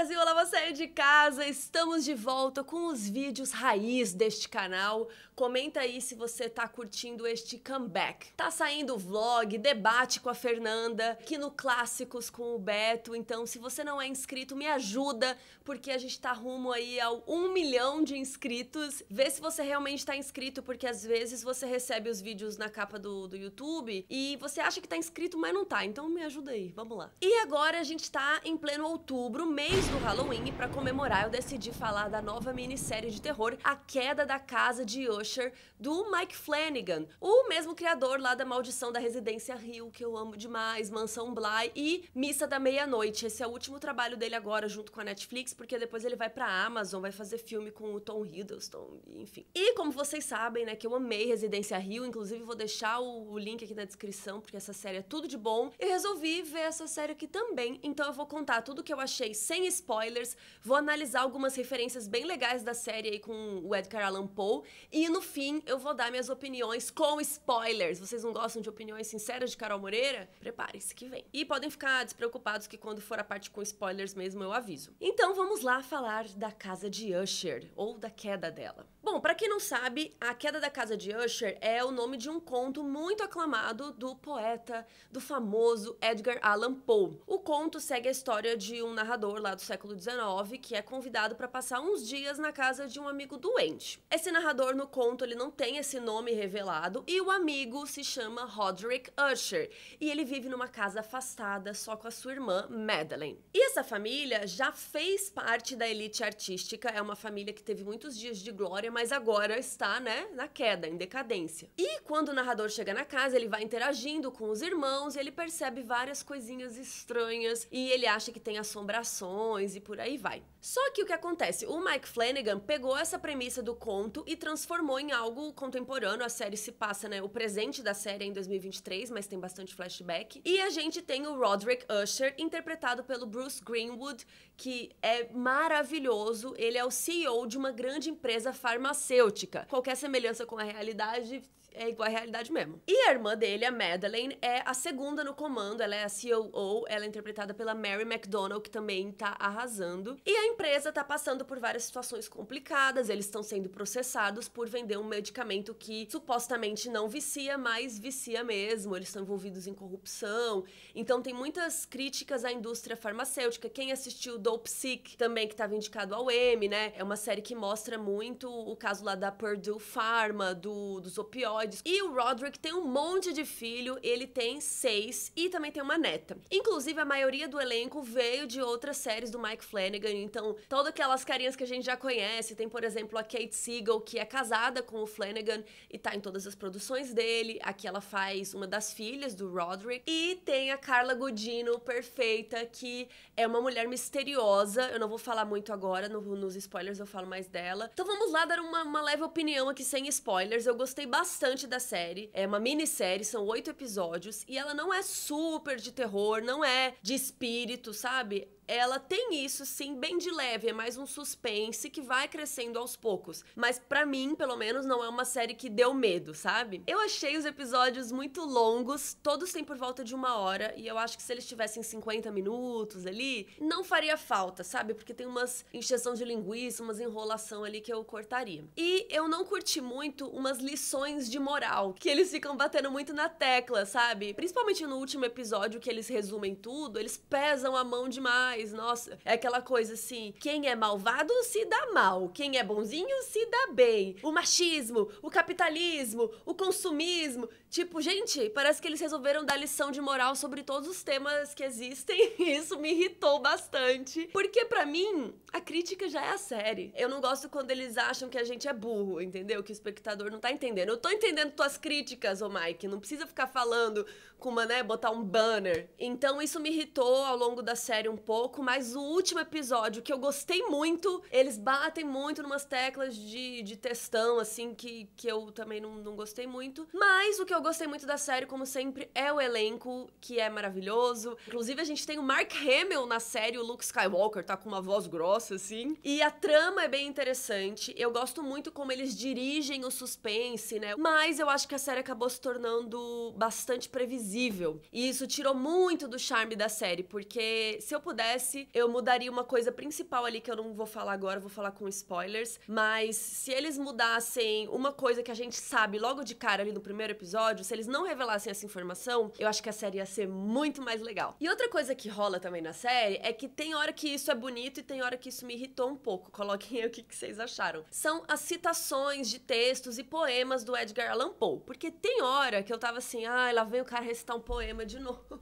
Brasil, olá você aí de casa, estamos de volta com os vídeos raiz deste canal. Comenta aí se você tá curtindo este comeback. Tá saindo vlog, debate com a Fernanda, aqui no Clássicos com o Beto, então se você não é inscrito, me ajuda, porque a gente tá rumo aí ao 1 milhão de inscritos. Vê se você realmente tá inscrito, porque às vezes você recebe os vídeos na capa do YouTube e você acha que tá inscrito, mas não tá, então me ajuda aí, vamos lá. E agora a gente tá em pleno outubro, mês do Halloween, e pra comemorar eu decidi falar da nova minissérie de terror A Queda da Casa de Usher, do Mike Flanagan, o mesmo criador lá da Maldição da Residência Hill, que eu amo demais, Mansão Bly e Missa da Meia-Noite. Esse é o último trabalho dele agora junto com a Netflix, porque depois ele vai pra Amazon, vai fazer filme com o Tom Hiddleston, enfim. E como vocês sabem, né, que eu amei Residência Hill, inclusive vou deixar o link aqui na descrição, porque essa série é tudo de bom. Eu resolvi ver essa série aqui também, então eu vou contar tudo que eu achei sem spoilers, vou analisar algumas referências bem legais da série aí com o Edgar Allan Poe, e no fim eu vou dar minhas opiniões com spoilers. Vocês não gostam de opiniões sinceras de Carol Moreira? Preparem-se que vem. E podem ficar despreocupados que quando for a parte com spoilers mesmo eu aviso. Então vamos lá falar da Casa de Usher, ou da queda dela. Bom, pra quem não sabe, A Queda da Casa de Usher é o nome de um conto muito aclamado do poeta, do famoso Edgar Allan Poe. O conto segue a história de um narrador lá do século XIX que é convidado para passar uns dias na casa de um amigo doente. Esse narrador no conto ele não tem esse nome revelado e o amigo se chama Roderick Usher e ele vive numa casa afastada só com a sua irmã Madeleine. E essa família já fez parte da elite artística, é uma família que teve muitos dias de glória, mas agora está, né, na queda, em decadência. E quando o narrador chega na casa, ele vai interagindo com os irmãos, ele percebe várias coisinhas estranhas e ele acha que tem assombrações e por aí vai. Só que o que acontece? O Mike Flanagan pegou essa premissa do conto e transformou em algo contemporâneo. A série se passa, né, o presente da série é em 2023, mas tem bastante flashback. E a gente tem o Roderick Usher, interpretado pelo Bruce Greenwood, que é maravilhoso. Ele é o CEO de uma grande empresa farmacêutica. Qualquer semelhança com a realidade é igual à realidade mesmo. E a irmã dele, a Madeleine, é a segunda no comando, ela é a COO, ela é interpretada pela Mary McDonnell, que também tá arrasando. E a empresa tá passando por várias situações complicadas, eles estão sendo processados por vender um medicamento que supostamente não vicia, mas vicia mesmo, eles estão envolvidos em corrupção. Então tem muitas críticas à indústria farmacêutica. Quem assistiu Dopesick, também que tava indicado ao Emmy, né? É uma série que mostra muito o caso lá da Purdue Pharma, dos opioides. E o Roderick tem um monte de filho, ele tem 6 e também tem uma neta. Inclusive, a maioria do elenco veio de outras séries do Mike Flanagan, então todas aquelas carinhas que a gente já conhece. Tem, por exemplo, a Kate Siegel, que é casada com o Flanagan e tá em todas as produções dele. Aqui ela faz uma das filhas do Roderick. E tem a Carla Gugino, perfeita, que é uma mulher misteriosa. Eu não vou falar muito agora, nos spoilers eu falo mais dela. Então vamos lá dar uma leve opinião aqui sem spoilers. Eu gostei bastante da série, é uma minissérie, são 8 episódios e ela não é super de terror, não é de espírito, sabe? Ela tem isso, sim, bem de leve, é mais um suspense que vai crescendo aos poucos. Mas pra mim, pelo menos, não é uma série que deu medo, sabe? Eu achei os episódios muito longos, todos têm por volta de 1 hora, e eu acho que se eles tivessem 50 minutos ali, não faria falta, sabe? Porque tem umas encheção de linguiça, umas enrolação ali que eu cortaria. E eu não curti muito umas lições de moral, que eles ficam batendo muito na tecla, sabe? Principalmente no último episódio, que eles resumem tudo, eles pesam a mão demais. Nossa, é aquela coisa assim, quem é malvado se dá mal, quem é bonzinho se dá bem. O machismo, o capitalismo, o consumismo. Tipo, gente, parece que eles resolveram dar lição de moral sobre todos os temas que existem e isso me irritou bastante. Porque pra mim, a crítica já é a série. Eu não gosto quando eles acham que a gente é burro, entendeu? Que o espectador não tá entendendo. Eu tô entendendo tuas críticas, ô Mike, não precisa ficar falando com uma, né, botar um banner. Então isso me irritou ao longo da série um pouco, mas o último episódio, que eu gostei muito, eles batem muito numas teclas de textão, assim, que eu também não gostei muito. Mas o que eu gostei muito da série, como sempre, é o elenco, que é maravilhoso. Inclusive, a gente tem o Mark Hamill na série, o Luke Skywalker tá com uma voz grossa, assim. E a trama é bem interessante. Eu gosto muito como eles dirigem o suspense, né? Mas eu acho que a série acabou se tornando bastante previsível. E isso tirou muito do charme da série, porque se eu pudesse pudesse, eu mudaria uma coisa principal ali que eu não vou falar agora, vou falar com spoilers, mas se eles mudassem uma coisa que a gente sabe logo de cara ali no primeiro episódio, se eles não revelassem essa informação, eu acho que a série ia ser muito mais legal. E outra coisa que rola também na série é que tem hora que isso é bonito e tem hora que isso me irritou um pouco. Coloquem aí o que vocês acharam. São as citações de textos e poemas do Edgar Allan Poe, porque tem hora que eu tava assim, lá vem o cara recitar um poema de novo.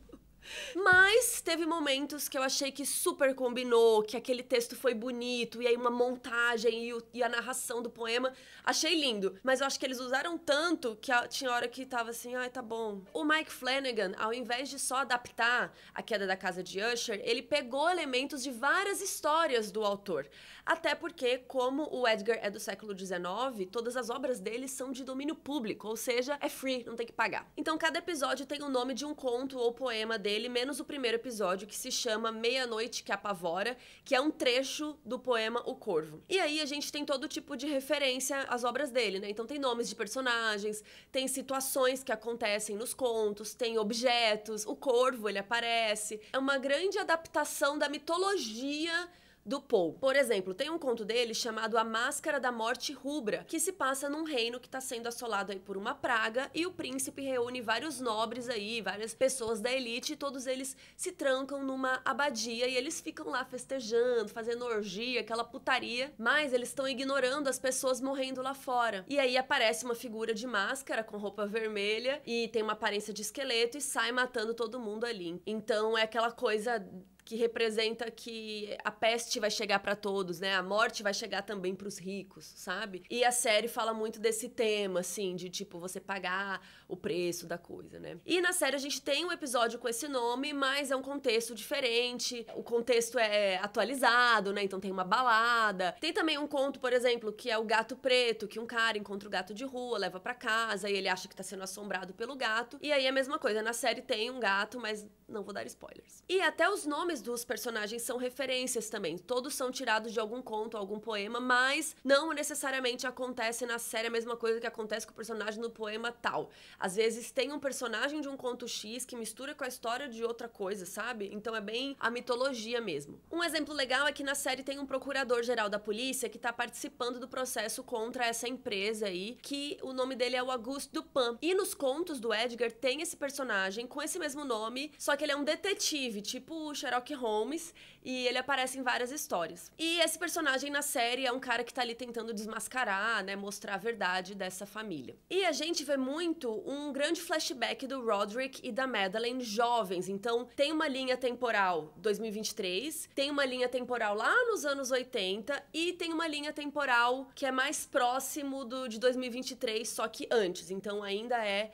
Mas teve momentos que eu achei que super combinou, que aquele texto foi bonito, e aí uma montagem e a narração do poema, achei lindo. Mas eu acho que eles usaram tanto que tinha hora que tava assim, tá bom. O Mike Flanagan, ao invés de só adaptar A Queda da Casa de Usher, ele pegou elementos de várias histórias do autor. Até porque, como o Edgar é do século XIX, todas as obras dele são de domínio público, ou seja, é free, não tem que pagar. Então cada episódio tem o nome de um conto ou poema dele, menos o primeiro episódio, que se chama Meia-Noite que Apavora, que é um trecho do poema O Corvo. E aí a gente tem todo tipo de referência às obras dele, né? Então tem nomes de personagens, tem situações que acontecem nos contos, tem objetos, o corvo, ele aparece. É uma grande adaptação da mitologia do Poe. Por exemplo, tem um conto dele chamado A Máscara da Morte Rubra, que se passa num reino que está sendo assolado aí por uma praga, e o príncipe reúne vários nobres aí, várias pessoas da elite, e todos eles se trancam numa abadia e eles ficam lá festejando, fazendo orgia, aquela putaria, mas eles estão ignorando as pessoas morrendo lá fora. E aí aparece uma figura de máscara com roupa vermelha e tem uma aparência de esqueleto e sai matando todo mundo ali. Então é aquela coisa que representa que a peste vai chegar pra todos, né? A morte vai chegar também pros ricos, sabe? E a série fala muito desse tema, assim, de tipo, você pagar o preço da coisa, né? E na série a gente tem um episódio com esse nome, mas é um contexto diferente, o contexto é atualizado, né? Então tem uma balada. Tem também um conto, por exemplo, que é o Gato Preto, que um cara encontra o gato de rua, leva pra casa e ele acha que tá sendo assombrado pelo gato. E aí é a mesma coisa, na série tem um gato, mas não vou dar spoilers. E até os nomes dos personagens são referências também. Todos são tirados de algum conto, algum poema, mas não necessariamente acontece na série a mesma coisa que acontece com o personagem no poema tal. Às vezes tem um personagem de um conto X que mistura com a história de outra coisa, sabe? Então é bem a mitologia mesmo. Um exemplo legal é que na série tem um procurador-geral da polícia que tá participando do processo contra essa empresa aí, que o nome dele é o Auguste Dupin. E nos contos do Edgar tem esse personagem com esse mesmo nome, só que ele é um detetive, tipo o Sherlock Holmes, e ele aparece em várias histórias. E esse personagem na série é um cara que tá ali tentando desmascarar, né, mostrar a verdade dessa família. E a gente vê muito um grande flashback do Roderick e da Madeleine jovens, então tem uma linha temporal 2023, tem uma linha temporal lá nos anos 80 e tem uma linha temporal que é mais próximo de 2023, só que antes, então ainda é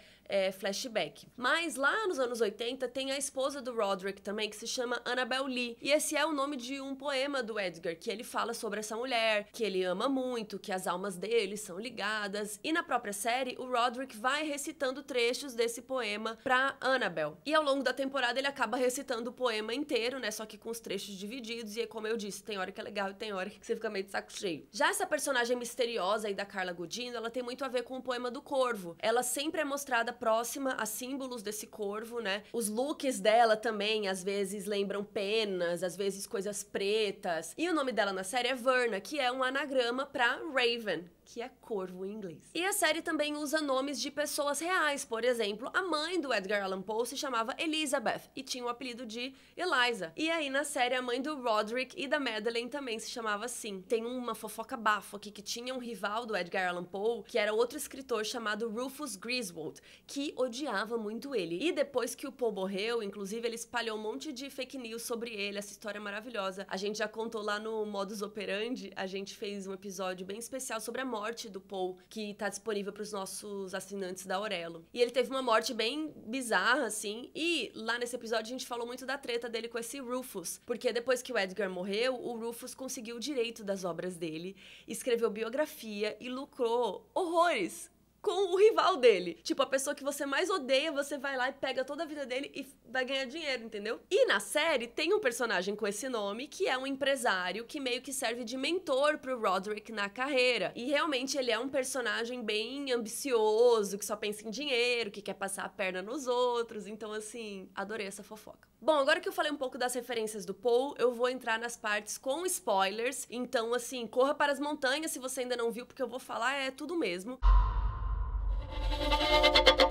flashback. Mas lá nos anos 80 tem a esposa do Roderick também, que se chama Annabel Lee. E esse é o nome de um poema do Edgar, que ele fala sobre essa mulher, que ele ama muito, que as almas deles são ligadas. E na própria série, o Roderick vai recitando trechos desse poema pra Annabel. E ao longo da temporada ele acaba recitando o poema inteiro, né? Só que com os trechos divididos. E como eu disse, tem hora que é legal e tem hora que você fica meio de saco cheio. Já essa personagem misteriosa aí da Carla Gugino, ela tem muito a ver com o poema do Corvo. Ela sempre é mostrada próxima a símbolos desse corvo, né? Os looks dela também, às vezes, lembram penas, às vezes coisas pretas. E o nome dela na série é Verna, que é um anagrama pra Raven, que é corvo em inglês. E a série também usa nomes de pessoas reais. Por exemplo, a mãe do Edgar Allan Poe se chamava Elizabeth e tinha o apelido de Eliza. E aí, na série, a mãe do Roderick e da Madeleine também se chamava assim. Tem uma fofoca bafo aqui, que tinha um rival do Edgar Allan Poe, que era outro escritor chamado Rufus Griswold, que odiava muito ele. E depois que o Poe morreu, inclusive, ele espalhou um monte de fake news sobre ele. Essa história é maravilhosa. A gente já contou lá no Modus Operandi, a gente fez um episódio bem especial sobre a morte do Poe, que tá disponível para os nossos assinantes da Aurelo. E ele teve uma morte bem bizarra, assim, e lá nesse episódio a gente falou muito da treta dele com esse Rufus, porque depois que o Edgar morreu, o Rufus conseguiu o direito das obras dele, escreveu biografia e lucrou horrores com o rival dele. Tipo, a pessoa que você mais odeia, você vai lá e pega toda a vida dele e vai ganhar dinheiro, entendeu? E na série tem um personagem com esse nome, que é um empresário que meio que serve de mentor pro Roderick na carreira. E realmente ele é um personagem bem ambicioso, que só pensa em dinheiro, que quer passar a perna nos outros. Então, assim, adorei essa fofoca. Bom, agora que eu falei um pouco das referências do Paul, eu vou entrar nas partes com spoilers. Então, assim, corra para as montanhas se você ainda não viu, porque eu vou falar tudo mesmo.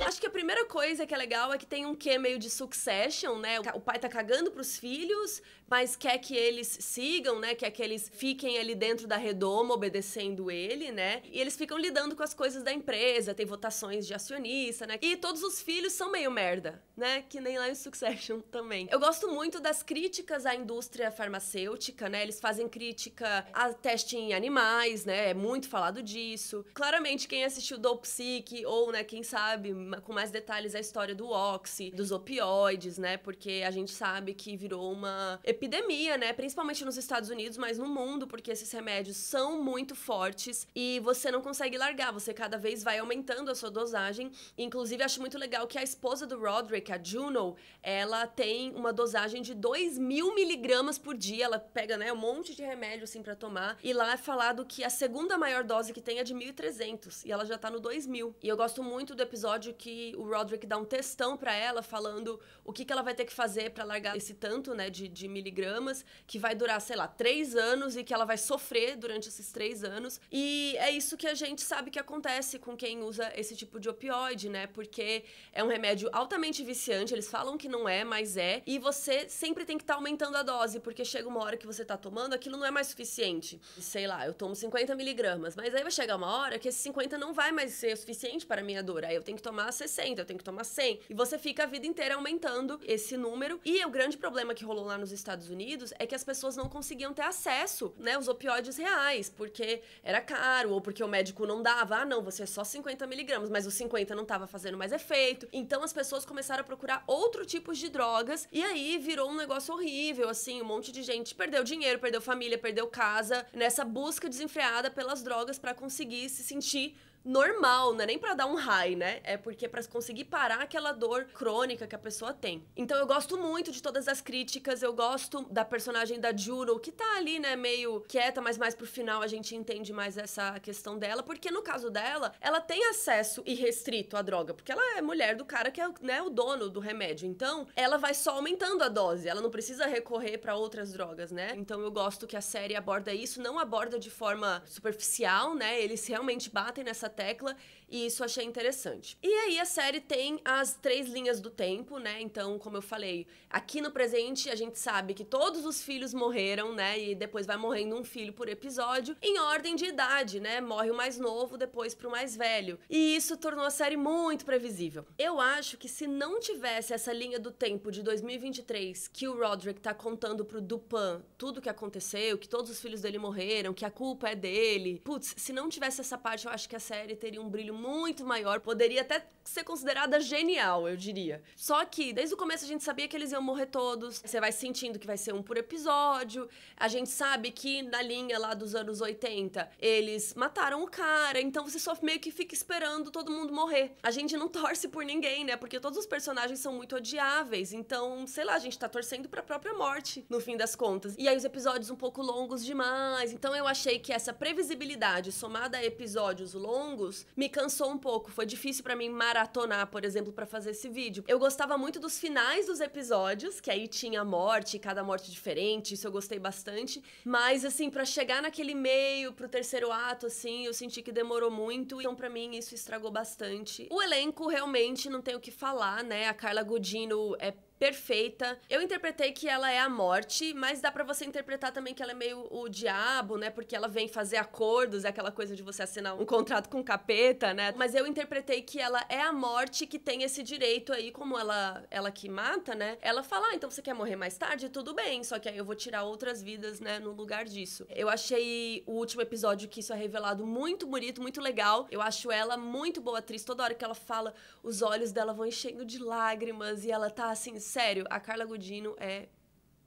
Acho que a primeira coisa que é legal é que tem um quê meio de Succession, né? O pai tá cagando pros filhos, mas quer que eles sigam, né? Quer que eles fiquem ali dentro da redoma, obedecendo ele, né? E eles ficam lidando com as coisas da empresa, tem votações de acionista, né? E todos os filhos são meio merda, né? Que nem lá em Succession também. Eu gosto muito das críticas à indústria farmacêutica, né? Eles fazem crítica a teste em animais, né? É muito falado disso. Claramente, quem assistiu Dope Sick, ou, né, quem sabe, com mais detalhes a história do Oxy, dos opioides, né? Porque a gente sabe que virou uma epidemia, né? Principalmente nos Estados Unidos, mas no mundo, porque esses remédios são muito fortes e você não consegue largar, você cada vez vai aumentando a sua dosagem. Inclusive, acho muito legal que a esposa do Roderick, a Juno, ela tem uma dosagem de 2.000 miligramas por dia. Ela pega, né, um monte de remédio, assim, pra tomar. E lá é falado que a segunda maior dose que tem é de 1.300 e ela já tá no 2.000. E eu gosto muito do episódio que o Roderick dá um textão pra ela, falando o que ela vai ter que fazer pra largar esse tanto, né, de miligramas, que vai durar, sei lá, 3 anos e que ela vai sofrer durante esses 3 anos. E é isso que a gente sabe que acontece com quem usa esse tipo de opioide, né, porque é um remédio altamente viciante, eles falam que não é, mas é, e você sempre tem que estar aumentando a dose, porque chega uma hora que você tá tomando, aquilo não é mais suficiente. Sei lá, eu tomo 50 miligramas, mas aí vai chegar uma hora que esse 50 não vai mais ser o suficiente para a minha dor, aí eu tenho que tomar 60, eu tenho que tomar 100, e você fica a vida inteira aumentando esse número. E o grande problema que rolou lá nos Estados Unidos é que as pessoas não conseguiam ter acesso, né, aos opioides reais, porque era caro, ou porque o médico não dava, ah não, você é só 50 miligramas, mas os 50 não tava fazendo mais efeito. Então as pessoas começaram a procurar outro tipos de drogas, e aí virou um negócio horrível, assim, um monte de gente perdeu dinheiro, perdeu família, perdeu casa, nessa busca desenfreada pelas drogas para conseguir se sentir normal, não é nem pra dar um high, né? É porque pra conseguir parar aquela dor crônica que a pessoa tem. Então eu gosto muito de todas as críticas, eu gosto da personagem da Juno, que tá ali, né, meio quieta, mas mais pro final a gente entende mais essa questão dela, porque no caso dela, ela tem acesso irrestrito à droga, porque ela é mulher do cara que é, né, o dono do remédio. Então, ela vai só aumentando a dose, ela não precisa recorrer pra outras drogas, né? Então eu gosto que a série aborda isso, não aborda de forma superficial, né? Eles realmente batem nessa tecla, e isso achei interessante. E aí a série tem as 3 linhas do tempo, né? Então, como eu falei, aqui no presente a gente sabe que todos os filhos morreram, né? E depois vai morrendo um filho por episódio, em ordem de idade, né? Morre o mais novo, depois pro mais velho. E isso tornou a série muito previsível. Eu acho que se não tivesse essa linha do tempo de 2023, que o Roderick tá contando pro Dupin tudo que aconteceu, que todos os filhos dele morreram, que a culpa é dele. Putz, se não tivesse essa parte, eu acho que a série teria um brilho muito maior, poderia até ser considerada genial, eu diria. Só que, desde o começo, a gente sabia que eles iam morrer todos, você vai sentindo que vai ser um por episódio, a gente sabe que na linha lá dos anos 80, eles mataram o cara, então você só meio que fica esperando todo mundo morrer. A gente não torce por ninguém, né, porque todos os personagens são muito odiáveis, então, sei lá, a gente tá torcendo pra própria morte, no fim das contas. E aí os episódios um pouco longos demais, então eu achei que essa previsibilidade, somada a episódios longos, me cansou um pouco. Foi difícil pra mim maratonar, por exemplo, pra fazer esse vídeo. Eu gostava muito dos finais dos episódios, que aí tinha morte, cada morte diferente, isso eu gostei bastante. Mas, assim, pra chegar naquele meio, pro terceiro ato, assim, eu senti que demorou muito. Então, pra mim, isso estragou bastante. O elenco, realmente, não tem o que falar, né? A Carla Gugino é perfeita. Eu interpretei que ela é a morte, mas dá pra você interpretar também que ela é meio o diabo, né? Porque ela vem fazer acordos, é aquela coisa de você assinar um contrato com o capeta, né? Mas eu interpretei que ela é a morte que tem esse direito aí, como ela que mata, né? Ela fala, ah, então você quer morrer mais tarde? Tudo bem, só que aí eu vou tirar outras vidas, né, no lugar disso. Eu achei o último episódio que isso é revelado muito bonito, muito legal. Eu acho ela muito boa atriz. Toda hora que ela fala, os olhos dela vão enchendo de lágrimas e ela tá assim, sério, a Carla Gugino é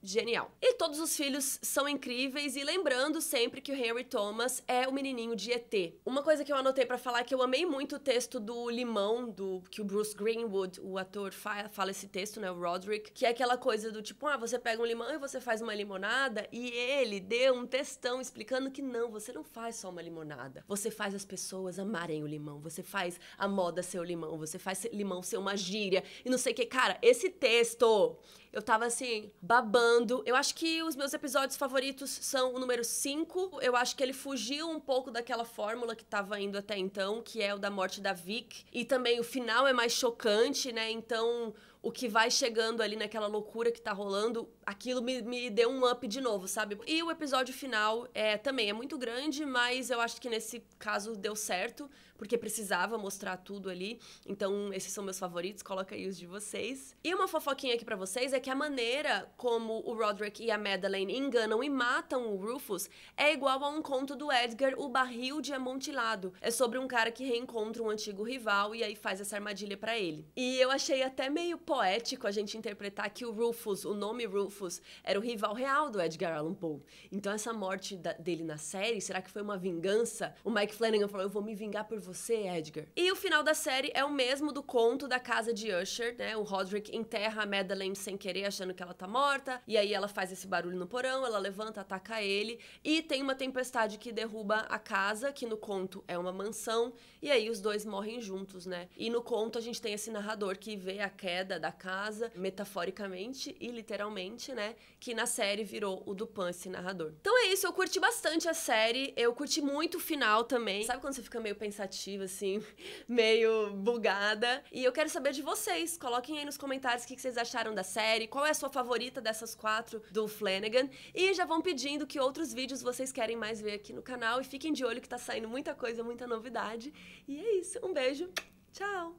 genial. E todos os filhos são incríveis, e lembrando sempre que o Henry Thomas é o menininho de ET. Uma coisa que eu anotei pra falar é que eu amei muito o texto do limão, que o Bruce Greenwood, o ator, fala esse texto, né, o Roderick, que é aquela coisa do tipo, você pega um limão e você faz uma limonada, e ele deu um textão explicando que não, você não faz só uma limonada, você faz as pessoas amarem o limão, você faz a moda ser o limão, você faz limão ser uma gíria, e não sei o que. Cara, esse texto, eu tava assim, babando. Eu acho que os meus episódios favoritos são o número 5. Eu acho que ele fugiu um pouco daquela fórmula que tava indo até então, que é o da morte da Vic. E também o final é mais chocante, né? Então, o que vai chegando ali naquela loucura que tá rolando, aquilo me deu um up de novo, sabe? E o episódio final também é muito grande, mas eu acho que nesse caso deu certo, porque precisava mostrar tudo ali. Então, esses são meus favoritos, coloca aí os de vocês. E uma fofoquinha aqui pra vocês é que a maneira como o Roderick e a Madeleine enganam e matam o Rufus é igual a um conto do Edgar, O Barril de Amontilado. É sobre um cara que reencontra um antigo rival e aí faz essa armadilha pra ele. E eu achei até meio poético a gente interpretar que o Rufus, o nome Rufus, era o rival real do Edgar Allan Poe. Então essa morte dele na série, será que foi uma vingança? O Mike Flanagan falou, eu vou me vingar por você, Edgar. E o final da série é o mesmo do conto da casa de Usher, né? O Roderick enterra a Madeleine sem querer, achando que ela tá morta, e aí ela faz esse barulho no porão, ela levanta, ataca ele, e tem uma tempestade que derruba a casa, que no conto é uma mansão, e aí os dois morrem juntos, né? E no conto a gente tem esse narrador que vê a queda da casa, metaforicamente e literalmente, né? Que na série virou o Dupin, esse narrador. Então é isso, eu curti bastante a série, eu curti muito o final também. Sabe quando você fica meio pensativa, assim, meio bugada? E eu quero saber de vocês, coloquem aí nos comentários o que vocês acharam da série, qual é a sua favorita dessas 4 do Flanagan, e já vão pedindo que outros vídeos vocês querem mais ver aqui no canal, e fiquem de olho que tá saindo muita coisa, muita novidade. E é isso, um beijo, tchau!